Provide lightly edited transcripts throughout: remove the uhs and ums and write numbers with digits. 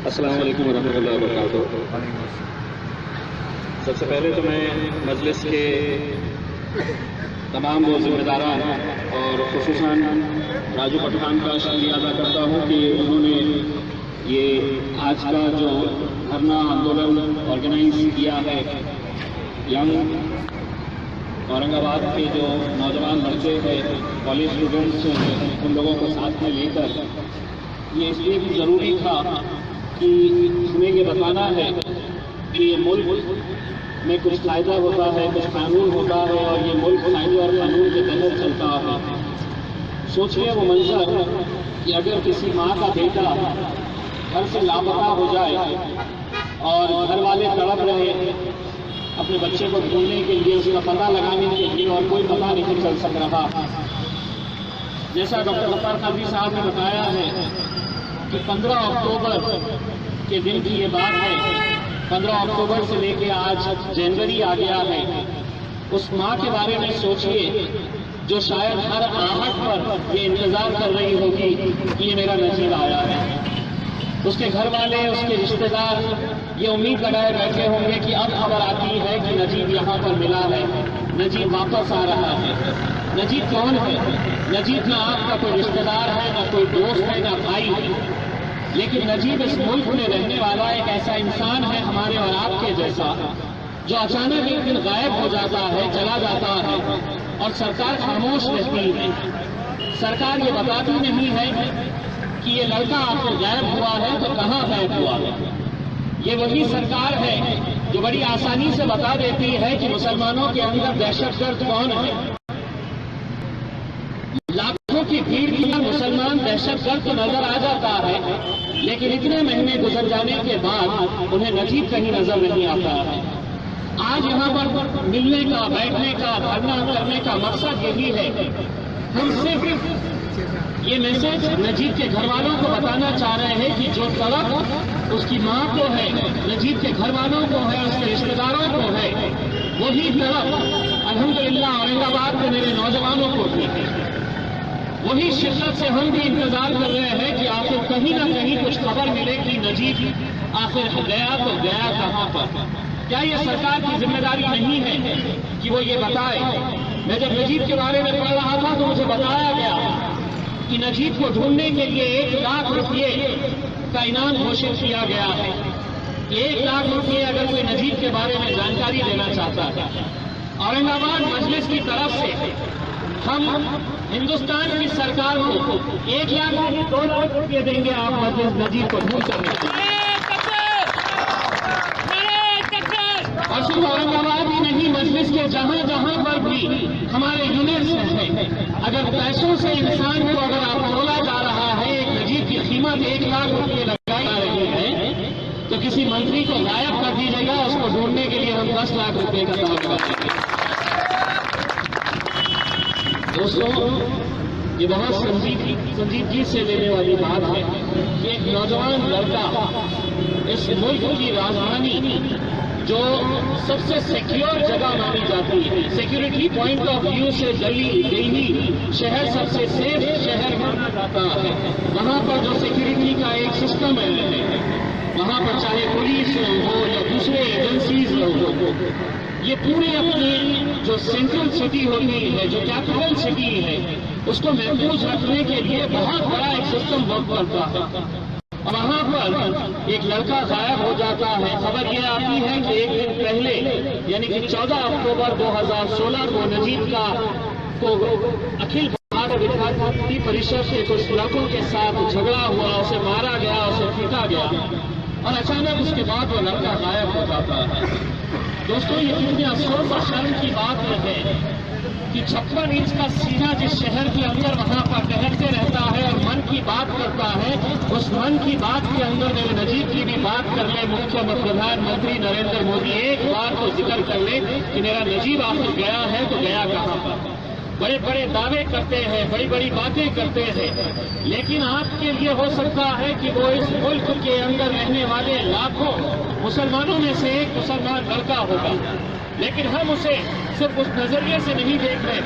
السلام علیکم ورحمۃ اللہ وبرکاتہ۔ سب سے پہلے تو میں مجلس کے تمام وہ ذمہ داران اور خصوصاً راجو پٹھان کا شکریہ ادا کرتا ہوں کہ انہوں نے یہ آج کا جو دھرنا آندولن آرگنائز کیا ہے، ینگ اورنگ آباد کے جو نوجوان لڑکے ہیں، کالج اسٹوڈنٹس ہیں، ان لوگوں کو ساتھ میں لے کر یہ اس لیے بھی ضروری تھا کہ ہمیں یہ بتانا ہے کہ ملک میں کچھ قاعدہ ہوتا ہے، کچھ قانون ہوتا ہے، اور یہ ملک قاعدے اور قانون کے تحت چلتا ہے۔ سوچیے وہ منظر کہ اگر کسی ماں کا بیٹا گھر سے لاپتہ ہو جائے اور گھر والے تڑپ رہے اپنے بچے کو ڈھونڈنے کے لیے، اس کا پتہ لگانے کے لیے، اور کوئی پتہ نہیں چل سک رہا۔ جیسا ڈاکٹر غفار قادری صاحب نے بتایا ہے کہ 15 اکتوبر کے دن کی یہ بات ہے، 15 اکتوبر سے لے کے آج جنوری آ گیا ہے۔ اس ماں کے بارے میں سوچئے جو شاید ہر آہٹ پر یہ انتظار کر رہی ہوگی کہ یہ میرا نجیب آیا ہے۔ اس کے گھر والے، اس کے رشتہ دار یہ امید لگائے بیٹھے ہوں گے کہ اب خبر آتی ہے کہ نجیب یہاں پر ملا ہے، نجیب واپس آ رہا ہے۔ نجیب کون ہے؟ نجیب نہ آپ کا کوئی رشتہ دار ہے، نہ کوئی دوست ہے، نہ بھائی ہے، لیکن نجیب اس ملک میں رہنے والا ایک ایسا انسان ہے ہمارے اور آپ کے جیسا، جو اچانک ایک دن غائب ہو جاتا ہے، چلا جاتا ہے، اور سرکار خاموش رہتی ہے۔ سرکار یہ بتاتی نہیں ہے کہ یہ لڑکا آخر غائب ہوا ہے تو کہاں غائب ہوا ہے۔ یہ وہی سرکار ہے جو بڑی آسانی سے بتا دیتی ہے کہ مسلمانوں کے اندر دہشت گرد کون ہے۔ لاکھوں کی بھیڑ کی مسلمان دہشت گرد تو نظر آ جاتا ہے، لیکن اتنے مہینے گزر جانے کے بعد انہیں نجیب کہیں نظر نہیں آتا ہے۔ آج یہاں پر ملنے کا، بیٹھنے کا، دھرنا کرنے کا مقصد یہی ہے۔ ہم صرف یہ میسج نجیب کے گھر والوں کو بتانا چاہ رہے ہیں کہ جو طرف اس کی ماں کو ہے، نجیب کے گھر والوں کو ہے، اس کے رشتہ داروں کو ہے، وہی طرف الحمدللہ اورنگ آباد کے میرے نوجوانوں کو بھی ہے۔ وہی شدت سے ہم بھی انتظار کر رہے ہیں کہ آخر کہیں نہ کہیں کچھ خبر ملے کہ نجیب آخر گیا تو گیا کہاں پر۔ کیا یہ سرکار کی ذمہ داری نہیں ہے کہ وہ یہ بتائے؟ میں جب نجیب کے بارے میں پڑھ رہا تھا تو مجھے بتایا گیا کہ نجیب کو ڈھونڈنے کے لیے 1 لاکھ روپئے کا انعام گھوشت کیا گیا ہے۔ 1 لاکھ روپئے اگر کوئی نجیب کے بارے میں جانکاری دینا چاہتا ہے۔ اورنگ آباد مجلس کی طرف سے ہم ہندوستان کی سرکار کو 1 لاکھ 2 لاکھ روپئے دیں گے، آپ مجلس نجیب کو ڈھونڈ کر دیں۔ اور صرف اورنگ آباد ہی نہیں، مجلس کے جہاں جہاں پر بھی ہمارے یونٹس ہیں، اگر پیسوں سے انسان کو اگر آپ تولا جا رہا ہے، ایک نجیب کی قیمت 1 لاکھ روپئے لگائی جا رہی ہے، تو کسی منتری کو غائب کر دیجیے گا، اس کو ڈھونڈنے کے لیے ہم 10 لاکھ روپئے کا دعویٰ کریں گے۔ دوستوں، یہ بہت سنجیدگی سے لینے والی بات ہے کہ ایک نوجوان لڑکا اس ملک کی راجدھانی جو سب سے سیکیور جگہ مانی جاتی ہے، سیکیورٹی پوائنٹ آف ویو سے دہلی شہر سب سے سیف شہر مانا جاتا ہے، وہاں پر جو سیکیورٹی کا ایک سسٹم ہے، وہاں پر چاہے پولیس ہو یا دوسرے ایجنسیز ہو، یہ پورے اپنی جو سینٹرل سٹی ہوتی ہے، جو کیپٹل سٹی ہے، اس کو محفوظ رکھنے کے لیے بہت بڑا ایک سسٹم ورک کرتا ہے۔ اور وہاں پر ایک لڑکا غائب ہو جاتا ہے۔ خبر یہ آتی ہے کہ 1 دن پہلے یعنی کہ 14 اکتوبر 2016 کو نجیب کا اکھل بھارت ودیارتھی پریشد کے کچھ لڑکوں کے ساتھ جھگڑا ہوا، اسے مارا گیا، اسے پیٹا گیا، اور اچانک اس کے بعد وہ لڑکا غائب ہو جاتا ہے۔ دوستوں، یہ کتنے افسوس اور شرم کی بات ہے کہ 56 انچ کا سینہ جس شہر کے اندر وہاں پر ٹہلتے رہتا ہے اور من کی بات کرتا ہے، اس من کی بات کے اندر میرے نجیب کی بھی بات کر لے پردھان منتری نریندر مودی، ایک بار تو ذکر کر لے کہ میرا نجیب آخر گیا ہے تو گیا کہاں پر؟ بڑے بڑے دعوے کرتے ہیں، بڑی بڑی باتیں کرتے ہیں، لیکن آپ کے لیے ہو سکتا ہے کہ وہ اس ملک کے اندر رہنے والے لاکھوں مسلمانوں میں سے ایک مسلمان لڑکا ہوگا، لیکن ہم اسے صرف اس نظریے سے نہیں دیکھ رہے،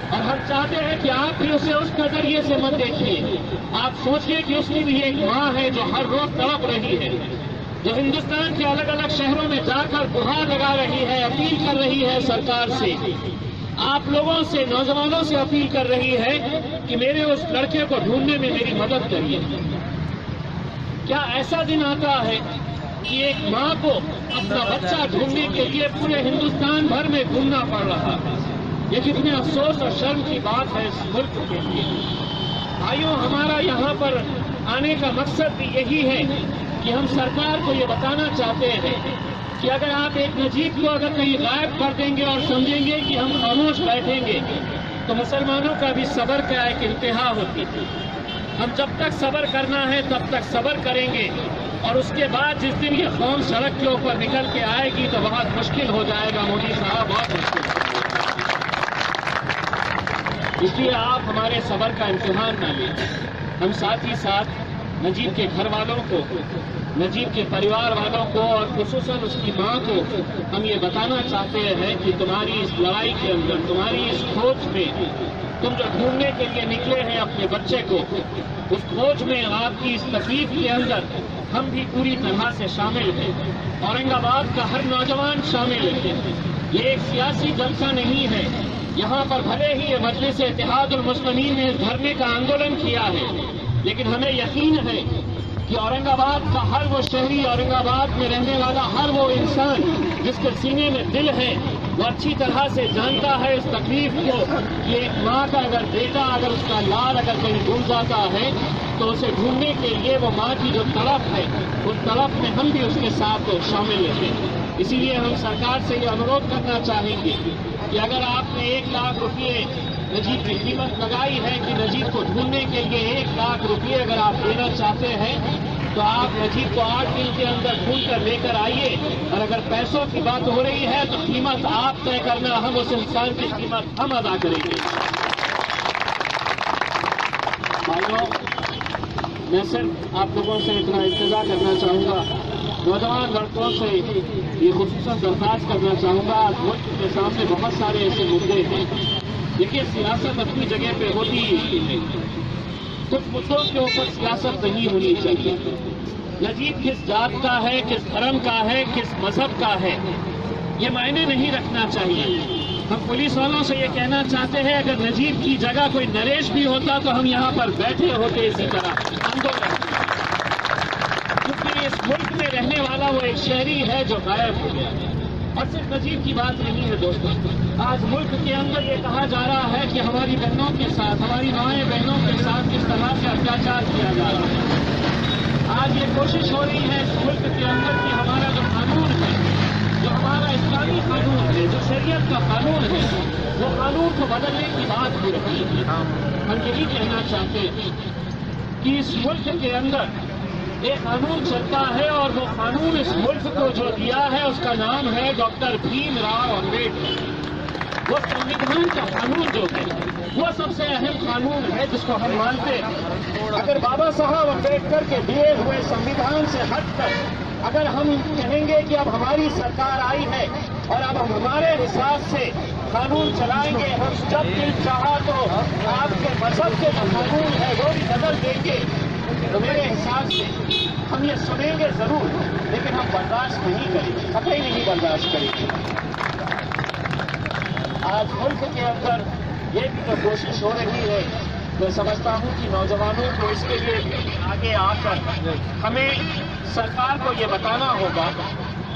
اور ہم چاہتے ہیں کہ آپ بھی اسے اس نظریے سے مت دیکھیے۔ آپ سوچیے کہ اس کی بھی ایک ماں ہے جو ہر روز تڑپ رہی ہے، جو ہندوستان کے الگ الگ شہروں میں جا کر گہار لگا رہی ہے، اپیل کر رہی ہے سرکار سے، آپ لوگوں سے، نوجوانوں سے اپیل کر رہی ہے کہ میرے اس لڑکے کو ڈھونڈنے میں میری مدد کریے۔ کیا ایسا دن آتا ہے کہ ایک ماں کو اپنا بچہ ڈھونڈنے کے لیے پورے ہندوستان بھر میں گھومنا پڑ رہا ہے؟ یہ کتنے افسوس اور شرم کی بات ہے اس ملک کے لیے۔ بھائیوں، ہمارا یہاں پر آنے کا مقصد بھی یہی ہے کہ ہم سرکار کو یہ بتانا چاہتے ہیں کہ اگر آپ ایک نجیب کو اگر کہیں غائب کر دیں گے اور سمجھیں گے کہ ہم خاموش بیٹھیں گے تو مسلمانوں کا بھی صبر کا ایک انتہا ہوتی ہے۔ ہم جب تک صبر کرنا ہے تب تک صبر کریں گے، اور اس کے بعد جس دن یہ قوم سڑک کے اوپر نکل کے آئے گی تو بہت مشکل ہو جائے گا مودی صاحب، بہت مشکل ہو جائے گا۔ اس لیے آپ ہمارے صبر کا امتحان نہ لیں۔ ہم ساتھ ہی ساتھ نجیب کے گھر والوں کو، نجیب کے پریوار والوں کو، اور خصوصاً اس کی ماں کو ہم یہ بتانا چاہتے ہیں کہ تمہاری اس لڑائی کے اندر، تمہاری اس کھوج میں، تم جو ڈھونڈنے کے لیے نکلے ہیں اپنے بچے کو، اس کھوج میں، آپ کی اس تکلیف کے اندر ہم بھی پوری طرح سے شامل ہیں۔ اورنگ آباد کا ہر نوجوان شامل ہے۔ یہ ایک سیاسی جلسہ نہیں ہے۔ یہاں پر بھلے ہی مجلس اتحاد المسلمین نے دھرنے کا آندولن کیا ہے، لیکن ہمیں یقین ہے کہ اورنگ آباد کا ہر وہ شہری، اورنگ آباد میں رہنے والا ہر وہ انسان جس کے سینے میں دل ہے، وہ اچھی طرح سے جانتا ہے اس تکلیف کو کہ ایک ماں کا اگر بیٹا، اگر اس کا لال اگر کہیں ڈوب جاتا ہے تو اسے ڈھونڈنے کے لیے وہ ماں کی جو تڑپ ہے، اس تڑپ میں ہم بھی اس کے ساتھ شامل ہیں۔ اسی لیے ہم سرکار سے یہ انوروھ کرنا چاہیں گے کہ اگر آپ نے 1 لاکھ روپئے نجیب کی قیمت لگائی ہے کہ نجیب کو ڈھونڈنے کے لیے 1 لاکھ روپئے اگر آپ دینا چاہتے ہیں تو آپ نجیب کو 8 دن کے اندر ڈھونڈ کر لے کر آئیے، اور اگر پیسوں کی بات ہو رہی ہے تو قیمت آپ طے کرنا، ہم اس انسان کی قیمت ہم ادا کریں گے۔ بھائیوں، میں صرف آپ لوگوں سے اتنا التجا کرنا چاہوں گا، نوجوان لڑکوں سے یہ خصوصاً درخواست کرنا چاہوں گا، آج ملک کے سامنے بہت سارے ایسے مدعے ہیں۔ دیکھیے، سیاست اپنی جگہ پہ ہوتی ہے، کچھ مدعوں کے اوپر سیاست نہیں ہونی چاہیے۔ نجیب کس ذات کا ہے، کس دھرم کا ہے، کس مذہب کا ہے، یہ معنی نہیں رکھنا چاہیے۔ ہم پولیس والوں سے یہ کہنا چاہتے ہیں، اگر نجیب کی جگہ کوئی نریش بھی ہوتا تو ہم یہاں پر بیٹھے ہوتے اسی طرح آندولن، کیونکہ اس ملک میں رہنے والا وہ ایک شہری ہے جو غائب ہو گیا ہے۔ اور صرف نجیب کی بات نہیں ہے دوستوں، آج ملک کے اندر یہ کہا جا رہا ہے کہ ہماری بہنوں کے ساتھ، ہماری مائیں بہنوں کے ساتھ کس طرح سے اتیاچار کیا جا رہا ہے۔ آج یہ کوشش ہو رہی ہے اس ملک کے اندر کہ ہمارا جو قانون ہے، جو ہمارا اسلامی قانون ہے، جو شریعت کا قانون ہے، وہ قانون کو بدلنے کی بات ہو رہی ہے۔ ہم یہی کہنا چاہتے ہیں کہ اس ملک کے اندر ایک قانون چلتا ہے، اور وہ قانون اس ملک کو جو دیا ہے اس کا نام ہے ڈاکٹر بھیم راؤ امبیڈکر۔ وہ سنویدھان کا قانون جو ہے وہ سب سے اہم قانون ہے جس کو ہم مانتے ہیں۔ اگر بابا صاحب امبیڈکر کے دیے ہوئے سنویدھان سے ہٹ کر اگر ہم کہیں گے کہ اب ہماری سرکار آئی ہے اور اب ہم ہمارے حساب سے قانون چلائیں گے، ہم جب دل چاہا تو آپ کے مذہب کے جو قانون ہے وہ بھی بدل دیں گے، تو میرے حساب سے ہم یہ سنیں گے ضرور، لیکن ہم برداشت نہیں کریں گے، قطعی نہیں برداشت کریں گے۔ آج ملک کے اندر یہ بھی جو کوشش ہو رہی ہے، میں سمجھتا ہوں کہ نوجوانوں کو اس کے لیے آگے آ کر ہمیں سرکار کو یہ بتانا ہوگا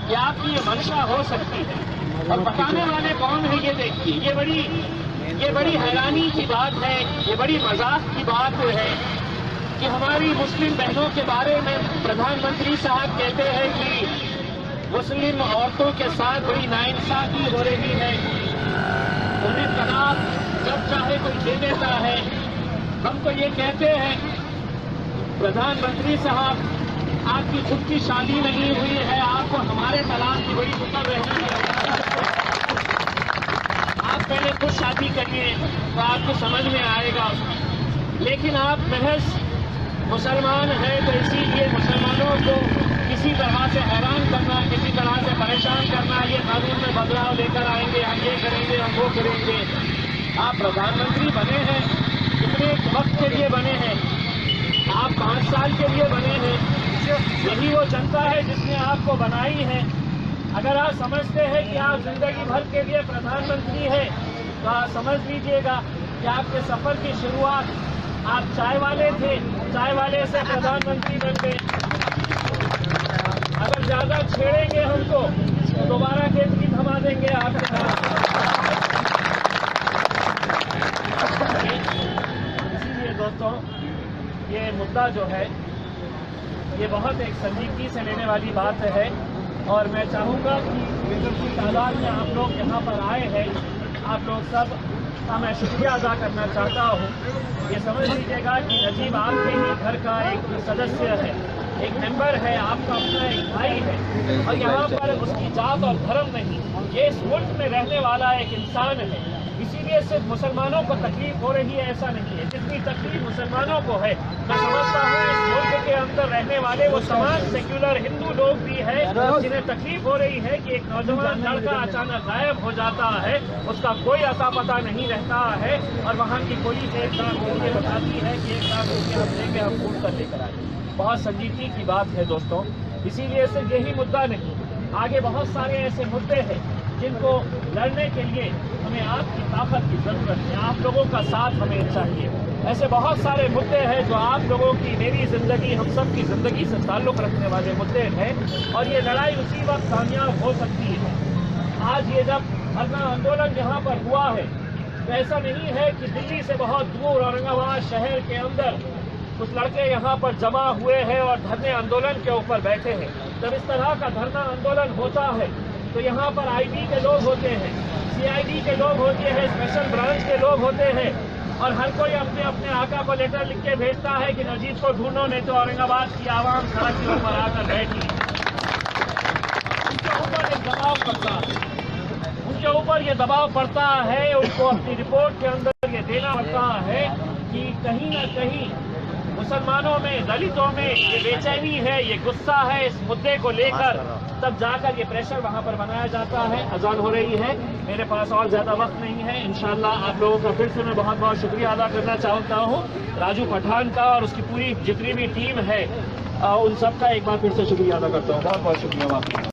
کہ آپ کی یہ منشا ہو سکتی ہے، اور بتانے والے کون ہیں یہ دیکھیے۔ یہ بڑی حیرانی کی بات ہے، یہ بڑی مذاق کی بات ہے کہ ہماری مسلم بہنوں کے بارے میں پردھان منتری صاحب کہتے ہیں کہ مسلم عورتوں کے ساتھ بڑی ناانصافی ہو رہی ہے، انہیں طلاق جب چاہے کوئی دے دیتا ہے۔ ہم تو یہ کہتے ہیں پردھان منتری صاحب آپ کی خود کی شادی نہیں ہوئی ہے، آپ کو ہمارے طلاق کی بڑی فکر رہتی ہے، آپ پہلے خود شادی کریے تو آپ کو سمجھ میں آئے گا۔ لیکن آپ محض مسلمان ہیں تو اسی لیے مسلمانوں کو کسی طرح سے حیران کرنا، کسی طرح سے پریشان کرنا، یہ قانون میں بدلاؤ لے کر آئیں گے، ہم یہ کریں گے، ہم وہ کریں گے۔ آپ پردھان منتری بنے ہیں، کتنے وقت کے لیے بنے ہیں؟ آپ 5 سال کے لیے بنے ہیں۔ یہی وہ جنتا ہے جس نے آپ کو بنائی ہے۔ اگر آپ سمجھتے ہیں کہ آپ زندگی بھر کے لیے پردھان منتری ہیں تو آپ سمجھ لیجئے گا کہ آپ کے سفر کی شروعات آپ چائے والے تھے، چائے والے سے پردھان منتری بن گئے۔ اگر زیادہ چھیڑیں گے ہم کو تو دوبارہ کھیتی تھما دیں گے آپ کے ساتھ۔ اسی لیے دوستوں یہ مدعا جو ہے یہ بہت ایک سنجیدگی سے لینے والی بات ہے، اور میں چاہوں گا کہ کی تعداد میں آپ لوگ یہاں پر آئے ہیں، آپ لوگ سب کا میں شکریہ ادا کرنا چاہتا ہوں۔ یہ سمجھ لیجیے گا کہ نجیب آپ کے ہی گھر کا ایک سدسیہ ہے، ایک ممبر ہے، آپ کا اپنا ایک بھائی ہے، اور یہاں پر اس کی ذات اور دھرم نہیں، یہ اس ملک میں رہنے والا ایک انسان ہے۔ اسی لیے صرف مسلمانوں کو تکلیف ہو رہی ہے ایسا نہیں ہے، جتنی تکلیف مسلمانوں کو ہے میں سمجھتا ہوں اس ملک کے اندر رہنے والے وہ تمام سیکولر ہندو لوگ بھی ہیں جنہیں تکلیف ہو رہی ہے کہ ایک نوجوان لڑکا اچانک غائب ہو جاتا ہے، اس کا کوئی اتا پتہ نہیں رہتا ہے، اور وہاں کی پولیس ایک لاکھ روپے بتاتی ہے کہ 1 لاکھ روپے ہم دیں گے، ہم ڈھونڈ کر لے کر آئیں۔ بہت سنجیدگی کی بات ہے دوستوں، اسی لیے صرف یہی مدعا نہیں، آگے بہت سارے ایسے مدعے ہیں جن کو لڑنے کے لیے ہمیں آپ کی طاقت کی ضرورت ہے، آپ لوگوں کا ساتھ ہمیں چاہیے۔ ایسے بہت سارے مدعے ہیں جو آپ لوگوں کی، میری زندگی، ہم سب کی زندگی سے تعلق رکھنے والے مدعے ہیں، اور یہ لڑائی اسی وقت کامیاب ہو سکتی ہے۔ آج یہ جب دھرنا آندولن یہاں پر ہوا ہے تو ایسا نہیں ہے کہ دلی سے بہت دور اورنگ آباد شہر کے اندر کچھ لڑکے یہاں پر جمع ہوئے ہیں اور دھرنے آندولن کے اوپر بیٹھے ہیں۔ جب اس طرح کا دھرنا آندولن ہوتا ہے تو یہاں پر آئی ٹی کے لوگ ہوتے ہیں، سی آئی ڈی کے لوگ ہوتے ہیں، اسپیشل برانچ کے لوگ ہوتے ہیں، اور ہر کوئی اپنے اپنے آقا کو لیٹر لکھ کے بھیجتا ہے کہ نجیب کو ڈھونڈو نہیں تو اورنگ آباد کی عوام سڑک کے اوپر آ کر بیٹھی۔ ان کے اوپر ایک دباؤ پڑتا ہے، ان کے اوپر یہ دباؤ پڑتا ہے، ان کو اپنی رپورٹ کے اندر یہ دینا پڑتا ہے کہ کہیں نہ کہیں مسلمانوں میں، دلتوں میں یہ بے چینی ہے، یہ غصہ ہے اس مدعے کو لے کر، تب جا کر یہ پریشر وہاں پر بنایا جاتا ہے۔ اذان ہو رہی ہے، میرے پاس اور زیادہ وقت نہیں ہے، انشاءاللہ آپ لوگوں کا پھر سے میں بہت بہت شکریہ ادا کرنا چاہتا ہوں، راجو پٹھان کا اور اس کی پوری جتنی بھی ٹیم ہے ان سب کا ایک بار پھر سے شکریہ ادا کرتا ہوں، بہت بہت شکریہ آپ کا۔